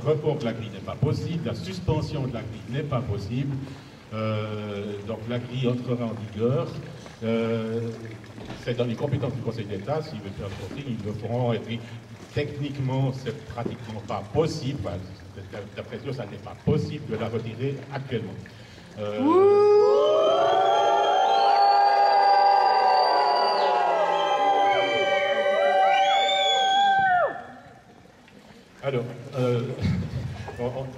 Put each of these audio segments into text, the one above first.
report de la grille n'est pas possible, la suspension de la grille n'est pas possible. Donc la grille entrera en vigueur. C'est dans les compétences du Conseil d'État, s'ils veulent faire le reporting, ils le feront. Et puis, techniquement, c'est pratiquement pas possible. Enfin, d'après eux, ça n'est pas possible de la retirer actuellement. Alors,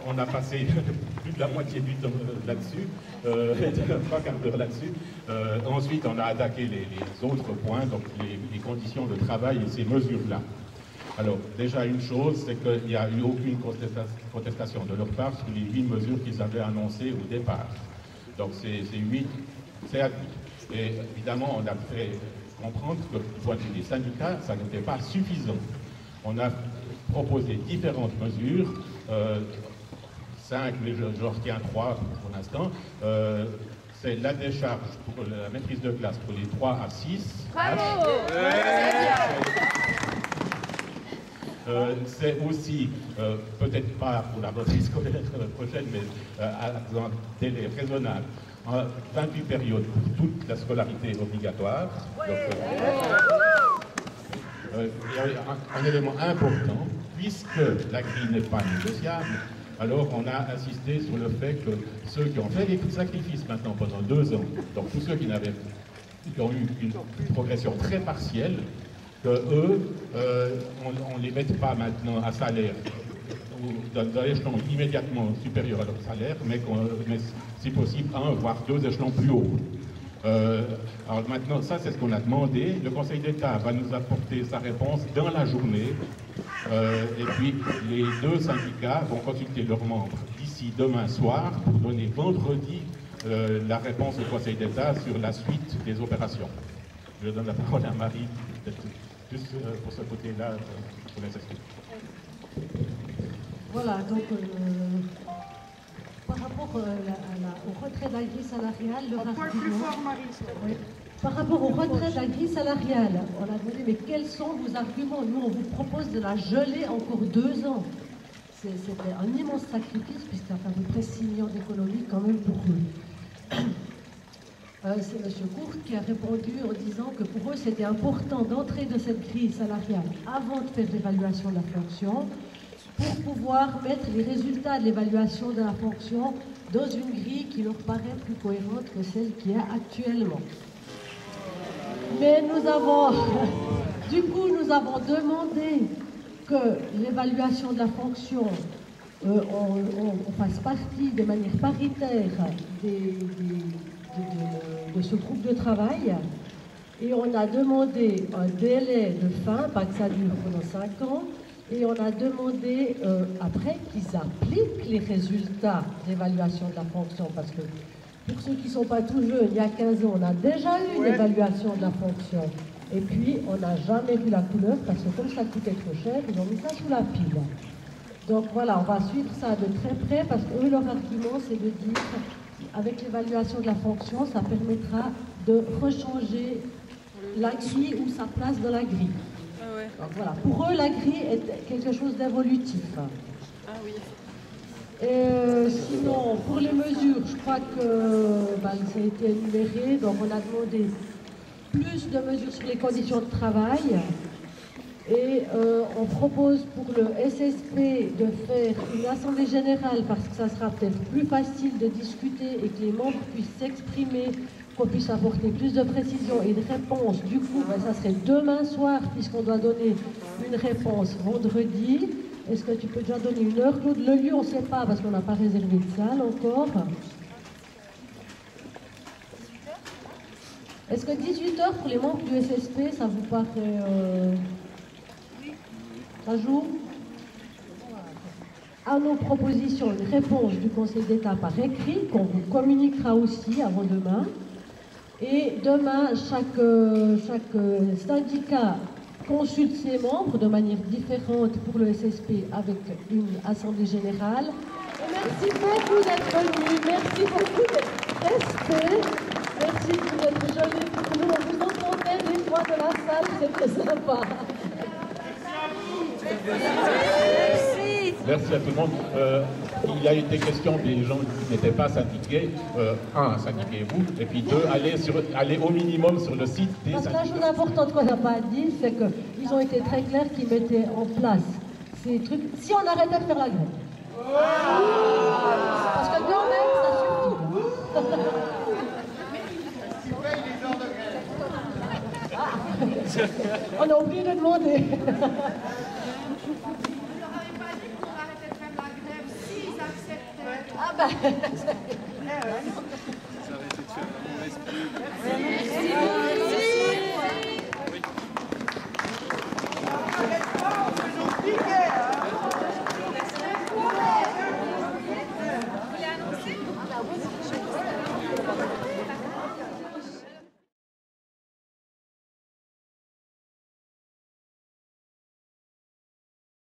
on a passé plus de la moitié du temps là-dessus, 3 quarts d'heure là-dessus. Ensuite, on a attaqué les autres points, donc les conditions de travail et ces mesures-là. Alors, déjà une chose, c'est qu'il n'y a eu aucune contestation de leur part sur les 8 mesures qu'ils avaient annoncées au départ. Donc, ces 8, c'est admis. Et évidemment, on a fait comprendre que, du point de vue des syndicats, ça n'était pas suffisant. On a proposé différentes mesures, 5, mais je retiens 3 pour l'instant. C'est la décharge pour la maîtrise de classe pour les 3 à 6. Bravo. C'est aussi, peut-être pas pour la rentrée scolaire prochaine, mais dans un délai raisonnable, 28 périodes pour toute la scolarité obligatoire. Donc, il y a un élément important, puisque la grille n'est pas négociable, alors on a insisté sur le fait que ceux qui ont fait des sacrifices maintenant pendant 2 ans, donc tous ceux qui ont eu une progression très partielle, que eux, on ne les mette pas maintenant à salaire, dans l'échelon immédiatement supérieur à leur salaire, mais si possible, 1 voire 2 échelons plus hauts. Alors maintenant, ça c'est ce qu'on a demandé. Le Conseil d'État va nous apporter sa réponse dans la journée. Et puis les 2 syndicats vont consulter leurs membres d'ici demain soir pour donner vendredi la réponse au Conseil d'État sur la suite des opérations. Je donne la parole à Marie, peut-être juste pour ce côté-là, pour les expliquer. Voilà, donc par rapport au retrait de la grille salariale, par rapport au retrait de la grille salariale, on a demandé, mais quels sont vos arguments? Nous, on vous propose de la geler encore 2 ans. C'était un immense sacrifice, puisqu'il y a à peu près 6 millions d'économies quand même pour eux. C'est M. Court qui a répondu en disant que pour eux, c'était important d'entrer dans cette grille salariale avant de faire l'évaluation de la fonction, pour pouvoir mettre les résultats de l'évaluation de la fonction dans une grille qui leur paraît plus cohérente que celle qu'il y a actuellement. Mais nous avons demandé que l'évaluation de la fonction, on fasse partie de manière paritaire de ce groupe de travail, et on a demandé un délai de fin, pas que ça dure pendant 5 ans, et on a demandé après qu'ils appliquent les résultats d'évaluation de la fonction, parce que pour ceux qui ne sont pas tout jeunes, il y a 15 ans, on a déjà eu une évaluation de la fonction, et puis on n'a jamais vu la couleur, parce que comme ça coûtait trop cher, ils ont mis ça sous la pile. Donc voilà, on va suivre ça de très près, parce qu'eux, leur argument, c'est de dire, avec l'évaluation de la fonction, ça permettra de rechanger la grille ou sa place dans la grille. Donc voilà, pour eux, la grille est quelque chose d'évolutif. Ah oui. Sinon, pour les mesures, je crois que ça a été énuméré, donc on a demandé plus de mesures sur les conditions de travail. Et on propose pour le SSP de faire une assemblée générale, parce que ça sera peut-être plus facile de discuter et que les membres puissent s'exprimer, qu'on puisse apporter plus de précisions et de réponses. Du coup, ça serait demain soir, puisqu'on doit donner une réponse vendredi. Est-ce que tu peux déjà donner une heure, Claude? Le lieu, on ne sait pas, parce qu'on n'a pas réservé de salle encore. Est-ce que 18h pour les membres du SSP, ça vous paraît... Ça joue? À nos propositions, une réponse du Conseil d'État par écrit, qu'on vous communiquera aussi avant demain. Et demain, chaque syndicat consulte ses membres de manière différente pour le SSP avec une assemblée générale. Et merci beaucoup d'être venus, merci beaucoup d'être restés, merci d'être jolis pour nous. On vous entendait des fois de la salle, c'était sympa. Merci. Merci à tout le monde. Il a été question des gens qui n'étaient pas syndiqués. Un, syndiquez-vous. Et puis deux, allez au minimum sur le site des Parce que syndicats. la chose importante qu'on n'a pas dit, c'est qu'ils ont été très clairs qu'ils mettaient en place ces trucs. Si on arrêtait de faire la grève. Parce que quand même, ça suffit. On a oublié de demander. Vous leur avez pas dit qu'on arrêtait de faire la grève s'ils acceptaient. Ah ben,